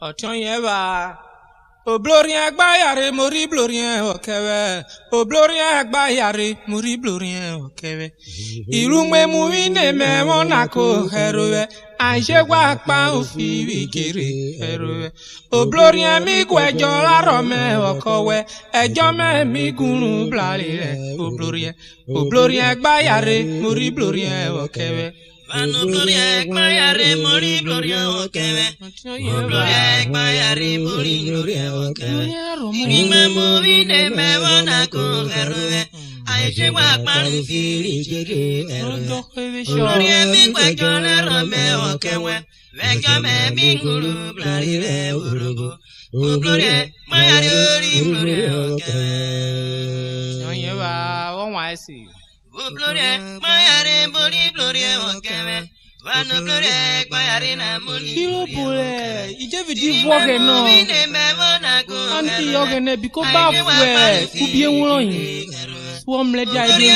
Otonyeva. O Brorhien agbayare mori Brorhien Okwe. O Brorhien agbayare mori Brorhien Okwe. Irungwe muine me monako heroe. Anjegwa pa ofi wikiri heroe. O Brorhien mi gwejo la rome Okwe. Ejo me mi gunu blalire. O Brorhien agbayare mori Brorhien Okwe. Vano Brorhien agbayare mori Brorhien Okwe. Brorhien agbayare mori Brorhien Okwe. Irungwe muine me monako heroe. Anjegwa pa ofi wikiri heroe. Brorhien mi gwejo la rome Okwe. Ejo me mi gunu blalire Urhobo. Brorhien agbayare mori Brorhien Okwe. Otonyeva won wa si. Brorhien agbayare mori Brorhien Okwe. Vano Brorhien agbayare na mori Urhobo ije vidi voge no. Anti yogene biko ba fwe kubie wonyin. Wo mle dia ide.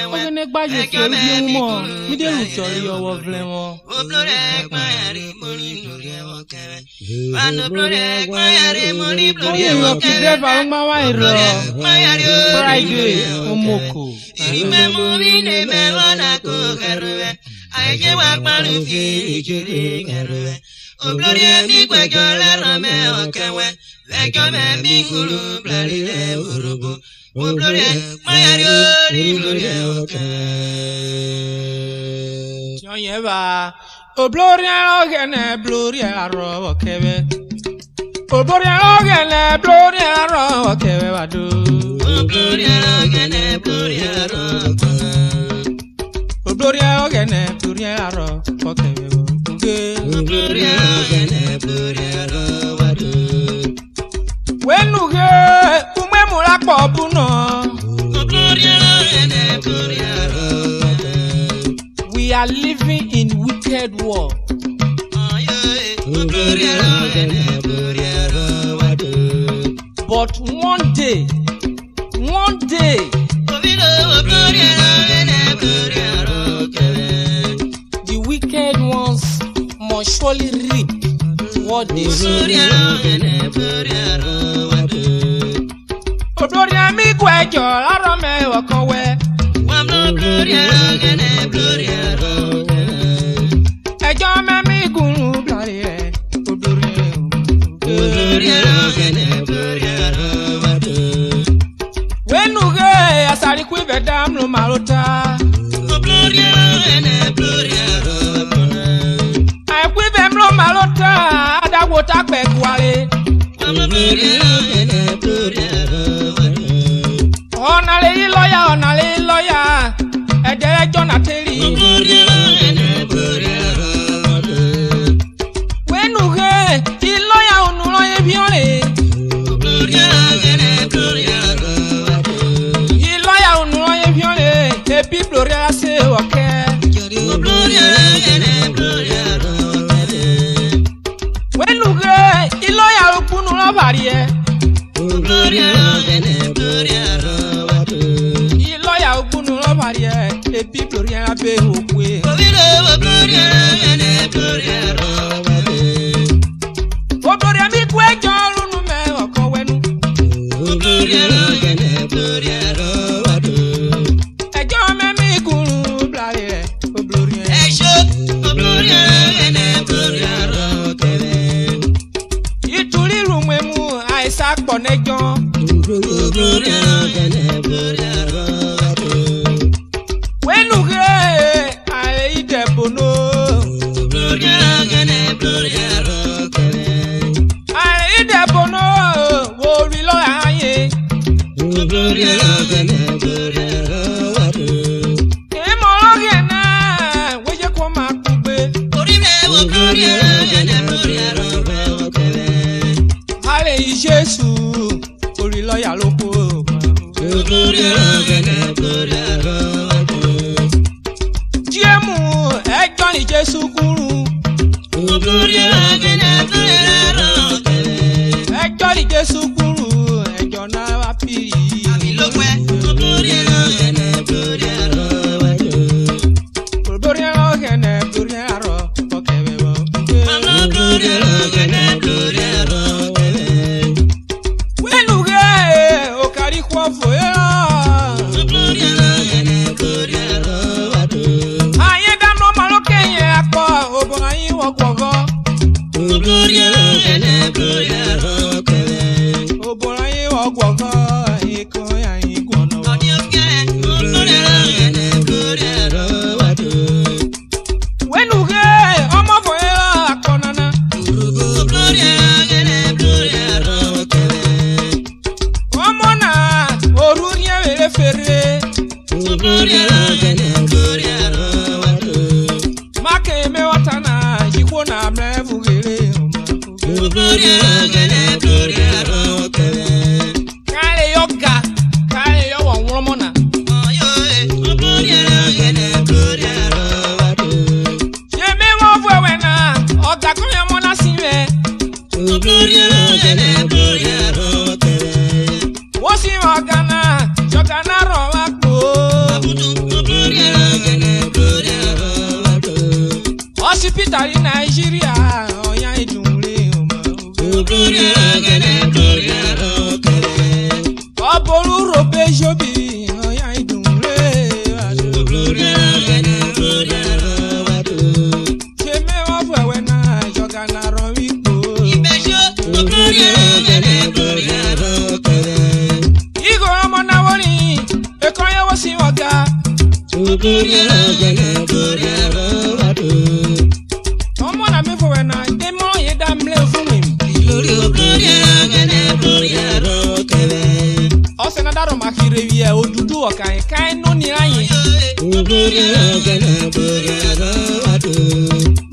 Ogene gba je fwe bie mo. Mi de lu tori owo vle mo. Brorhien agbayare mori Brorhien Okwe. Vano Brorhien agbayare mori Brorhien Oye ki driver ma wa iro. Friday omoko. Irime muine me monako heroe. Aije wa paru fi ikiri heroe. O Brorhien mi gwejo la rome Okwe. Ejo me mi gulu blalire Urhobo. O Brorhien agbayare mori Brorhien Okwe. Otonyeva. O Brorhien ogene Brorhien aro Okwe. O Brorhien ogene Brorhien aro Okwe wadu. O Brorhien ogene Brorhien aro Okwe. O Brorhien ogene Brorhien aro Okwe wadu. O Brorhien ogene Brorhien aro wadu. Wenuge ume mulapo buno. O Brorhien ogene Brorhien aro wadu. We are living in wicked world. O Brorhien ogene Brorhien aro wadu. But one day, O Brorhien ogene Brorhien aro Okwe. the wicked ones must surely reap what they sow. Brorhien ogene Brorhien aro wadu. O Brorhien mi gwejo la rome Okwe. Wamno Brorhien ogene Brorhien aro Okwe. Ejo me mi gunu blalire. O Brorhien. Brorhien ogene Brorhien aro wadu. Wenuge asari kwi bedam no malota. O Brorhien ogene Brorhien aro wadu. Ai kwi bem no malota adagwo ta pe kwale. Wamno Brorhien ogene Brorhien aro wadu. Onale lawyer. Edere Jonathan. O Brorhien ogene Brorhien aro wadu. Wenuge ti lawyer onulo ye biore. O Brorhien ogene Brorhien aro wadu. Ti lawyer onulo ye biore. Ebi Brorhien se Okwe. O Brorhien ogene Brorhien aro wadu. Wenuge ti lawyer okunu lo barie. O Brorhien ogene Brorhien aro wadu. Ti lawyer okunu lo barie. Ebi Brorhien abe Okwe. O Brorhien ogene Brorhien aro wadu. O Brorhien mi gwejo lunu me Okwe nu. O Brorhien ogene Brorhien aro wadu. Ejo me mi gunu blalire. O Brorhien. Esho O Brorhien ogene Brorhien aro Okwe. Ituli rumwe mu aisa ponejo. O Brorhien ogene Brorhien aro wadu. Wenuge ai idebono. O Brorhien ogene Brorhien aro Okwe. Ai idebono wo ri lo aye. O Brorhien ogene Brorhien aro wadu. Imologe na wo je ko ma kugbe. Orime O Brorhien ogene Brorhien aro Okwe. Ale Jesu ori lo ya loko. O Brorhien ogene Brorhien aro wadu. Diemu ejo ni Jesu kuru. O Brorhien ogene Brorhien aro Okwe. Ejo ni Jesu kuru. Ejo na wa piri. Abilokwe O Brorhien ogene Brorhien aro wadu. O Brorhien ogene Brorhien aro Okwe wo.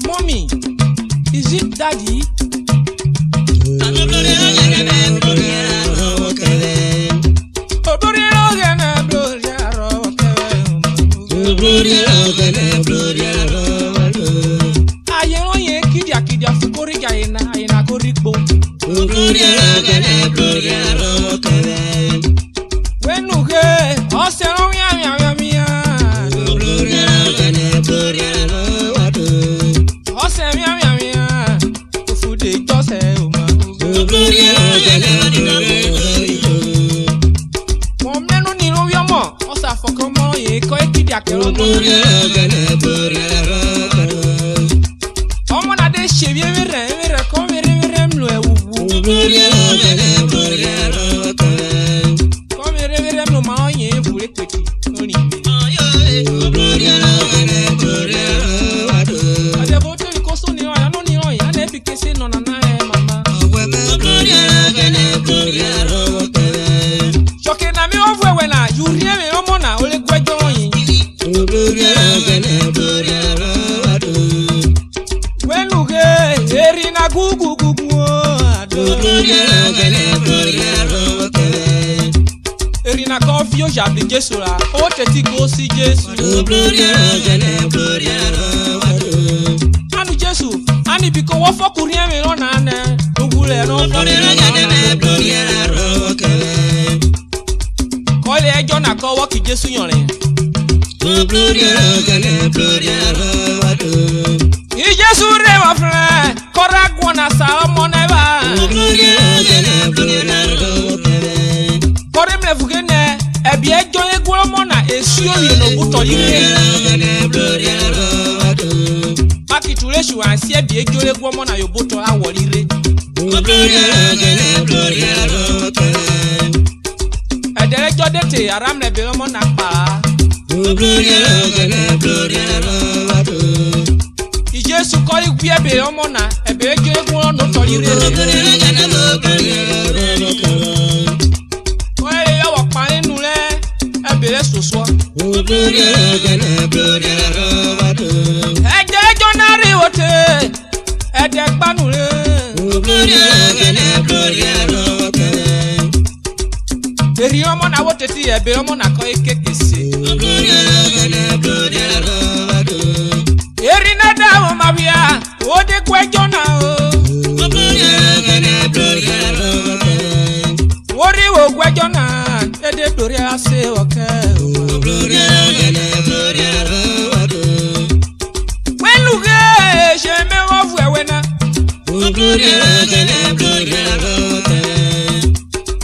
Mommy, is it daddy? Jésus là, oh t'es aussi Jésus. Anu Jésus, ani biko wafo courir mais on a ne, nous voulons non. Quand les gens n'accordent que Jésus y en est. Et Jésus rêve frère, coragwana sa mon eva. Corem le fugene. Ebie joye gwomona esio ye no buto yire Makitule shu ansi ebie joye gwomona yo buto awolire Edere jodete aram le belomona pa Ijesu kori gwie belomona ebie joye gwomona no tolire ce soir.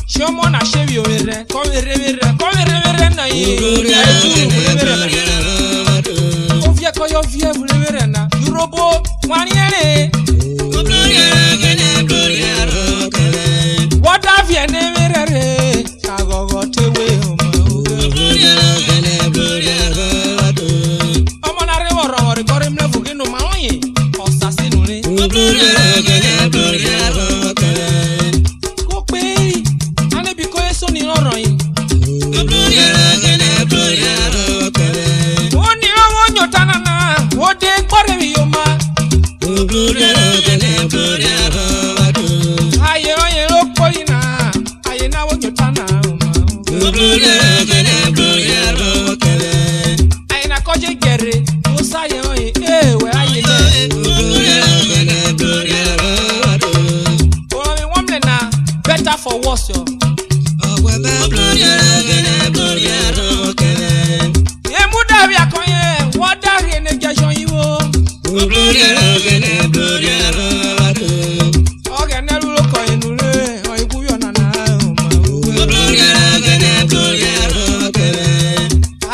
Shomo na shebi overe, come revere na ye. Ovia koyo via vulevere na. Urhobo waniere. What have you never? Sagogo tewe oma. Omonare woro kore mle vugino maoye. Osasinu ni. Kokpe, ane biko eso ni loro yin. Oni owo nyotana na, ode kore mi yoma. Aye oye lokpo ina, aye na wo nyotana oma. Aye na koje gere, osa ye oye, we aye ne. Owe wamle na, better for worse yo. Ye muda vya konye, wada rene gajon yiwo. Oge nelu loko inule, oiku yo nana oma.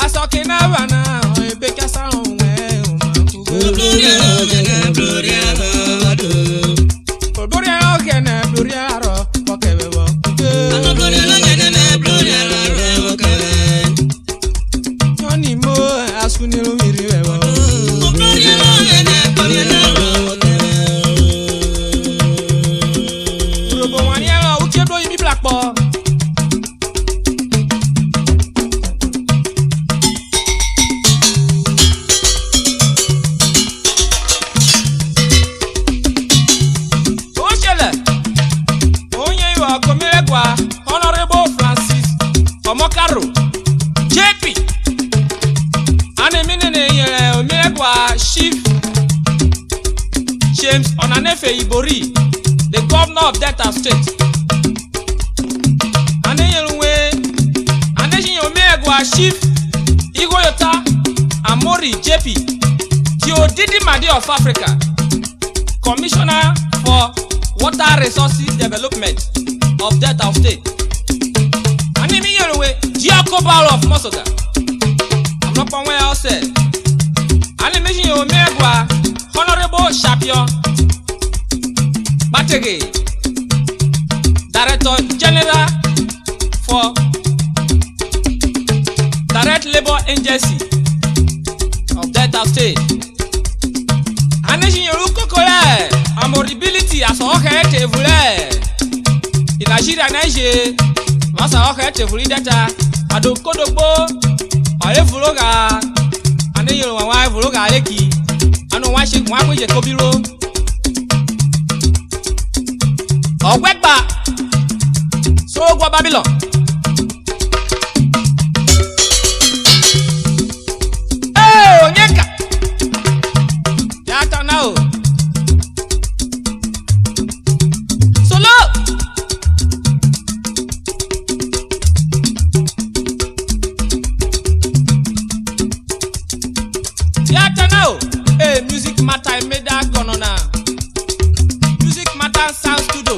Asoke na wana, oibeke sa onwe oma. Brorhien oge ne Brorhien aro, okebe wo. Yoni mo, asunilu miriwe wo. Urhobo waniere, uche do yimi blackbo. Ochele, onye iwa komilegwa, Honorable Francis Omokaro, JP. Ane minene yere omilegwa Chief James Onanefe Ibori, the governor of Delta State. Ane yelunwe, ane shinye omilegwa Chief Igoyota Amori JP, Diodidi Madi of Africa, Commissioner for Water Resources Development of Delta State. Ane mi yelunwe, Giacobalo of Mosoga. I'm not from where I said. Ane mi shinye omilegwa Honorable Champion Batege, Director General for Direct Labor Agency of Delta State. Aneshi yoruko kole, amorability as okete vule. In Nigeria naije, masa okete vuli data, adokodogbo, ale vuloga, ane yoruwa wa vuloga aleki, anu wa shek wa kweje kobiro. Ogwegba, so gwa Babylon. Onyeka yata now solo yata now. Hey, music matter made that gonona. Music matter sound studio.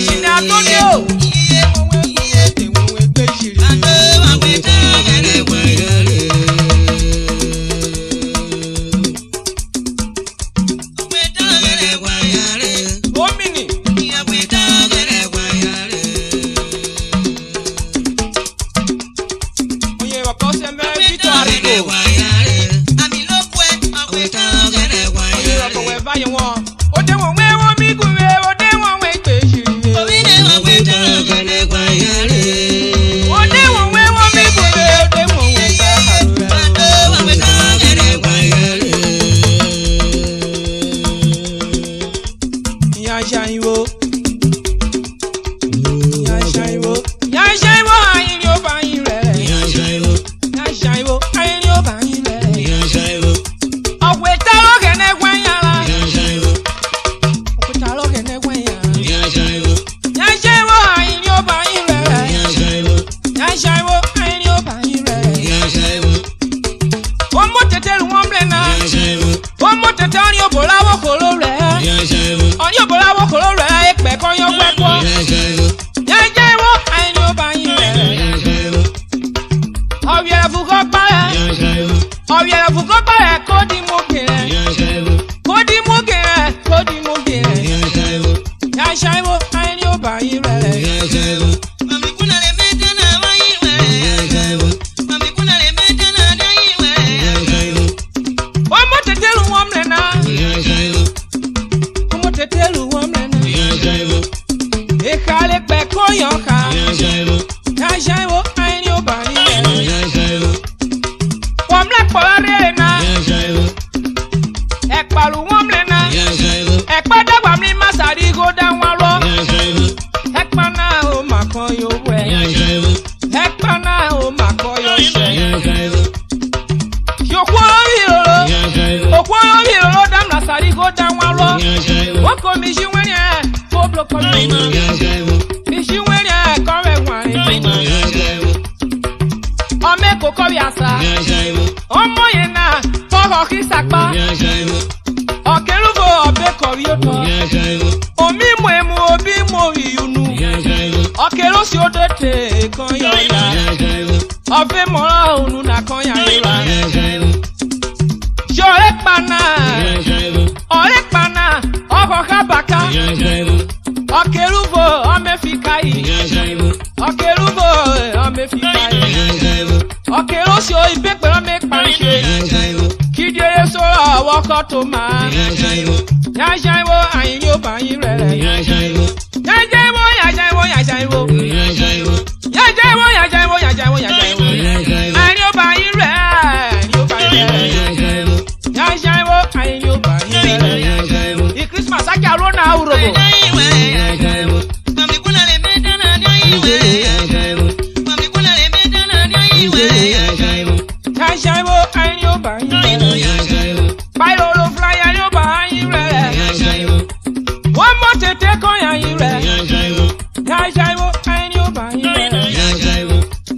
She Ọ̀yẹ̀ fúkọ́ bẹ̀rẹ̀ kó di mú kìrẹ̀. Kó di mú kìrẹ̀. Kó di mú kìrẹ̀. Yà ṣàìwò ayé ni ó bá yí rẹ̀. Mami kuna le mẹ́ta náà wáyé wẹ̀. Mami kuna le mẹ́ta náà dáyé wẹ̀. Wọ́n mú tètè lu wọ́n mìíràn náà. Wọ́n mú tètè lu wọ́n mìíràn náà. Ìkàlẹ̀ pẹ̀ kó yàn ká. Yà ṣàìwò ayé ni ó bá yí rẹ̀. Wọ́n mìíràn pọ̀ rẹ̀ náà. Ẹ̀pàlù wọ́n mìíràn náà. Ẹ̀pẹ́ dàgbà mi má sàrí kó dá wọn lọ. Ẹ̀pẹ́ náà ó mà kọ́ yóò wẹ̀. Ẹ̀pẹ́ náà ó mà kọ́ yóò ṣẹ̀. Yòókù olórí ìrọ̀lọ́. Òkú olórí ìrọ̀lọ́ dáná sàrí kó dá wọn lọ. Wọ́n kò mi ṣí wẹ́rẹ́ ẹ̀ kó blọ̀ kọ́ mi. Mi ṣí wẹ́rẹ́ ẹ̀ kọ́ rẹ̀ wọ̀n ẹ̀. Ọmọ èkó kọ́ bí àṣà. Ọmọ yẹn náà fọ́kọ̀ kí sàpá. Ọ̀kẹ́rùbọ̀ ọ̀bẹ kọ̀rí ó tọ́. Omi mú emu obi mú ìyunu. Ọ̀kẹ́rù sí odò tè kan yọ̀ ya. Ọ̀fẹ́ mọ̀ràn òun nà kan yà rírà. Ṣọ̀rẹ́ paná. Ọ̀rẹ́ paná. Ọkọ̀ kábàká. Ọ̀kẹ́rùbọ̀ ọmẹ fi káyì. Ọ̀kẹ́rùbọ̀ ọmẹ fi káyì. Ọ̀kẹ́rù sí o ìbẹ́pẹ̀ ọmẹ pàṣẹ. Kídìrẹ́ sọ̀rọ̀ ọwọ́ kọ́ tó máa. Yà ṣàìwò àyìn yóò bá yín rẹ̀. Yà ṣàìwò, yà ṣàìwò, yà ṣàìwò. Yà ṣàìwò, yà ṣàìwò, yà ṣàìwò. Àyìn yóò bá yín rẹ̀. Àyìn yóò bá yín rẹ̀. Yà ṣàìwò, àyìn yóò bá yín rẹ̀. Í Christmas á jà lónà Urhobo. Mami kuna le mẹ́ta náà dáyé wẹ̀. Mami kuna le mẹ́ta náà dáyé wẹ̀. Yà ṣàìwò, àyìn yóò bá yín rẹ̀. Báyọ̀ ló flyer yóò bá yín rẹ̀. Wọ́n mọ̀ tètè kọ́ yà yín rẹ̀. Yà ṣàìwò, àyìn yóò bá yín rẹ̀.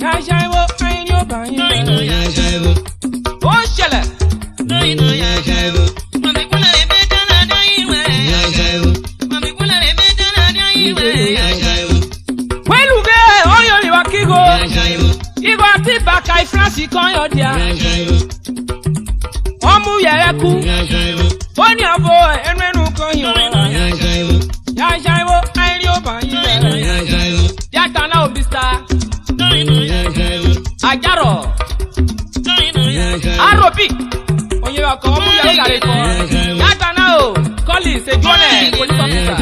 Yà ṣàìwò, àyìn yóò bá yín rẹ̀. Ó ṣẹlẹ̀. Mami kuna le mẹ́ta náà dáyé wẹ̀. Mami kuna le mẹ́ta náà dáyé wẹ̀. Wẹ́lú bẹ́ẹ̀ ọyọ̀ lè wá kígo. Ìgò àti bàkà ìfúrásì kan yọ̀ díà. Wọ́n mú yẹ̀rẹ̀ kú. Ó ní àbọ̀ ẹnu kan yọ̀. Yà ṣàìwò àyìn yóò bá yín rẹ̀. Yàtà náà òbí sá. Àjàrọ̀. Arọ̀bì. Onye ọkọ̀ ọmú yẹ̀rẹ̀ kàrẹ̀ kọ́. Yàtà náà o. Kọ́lì ṣèjúọ́nẹ̀ police officer.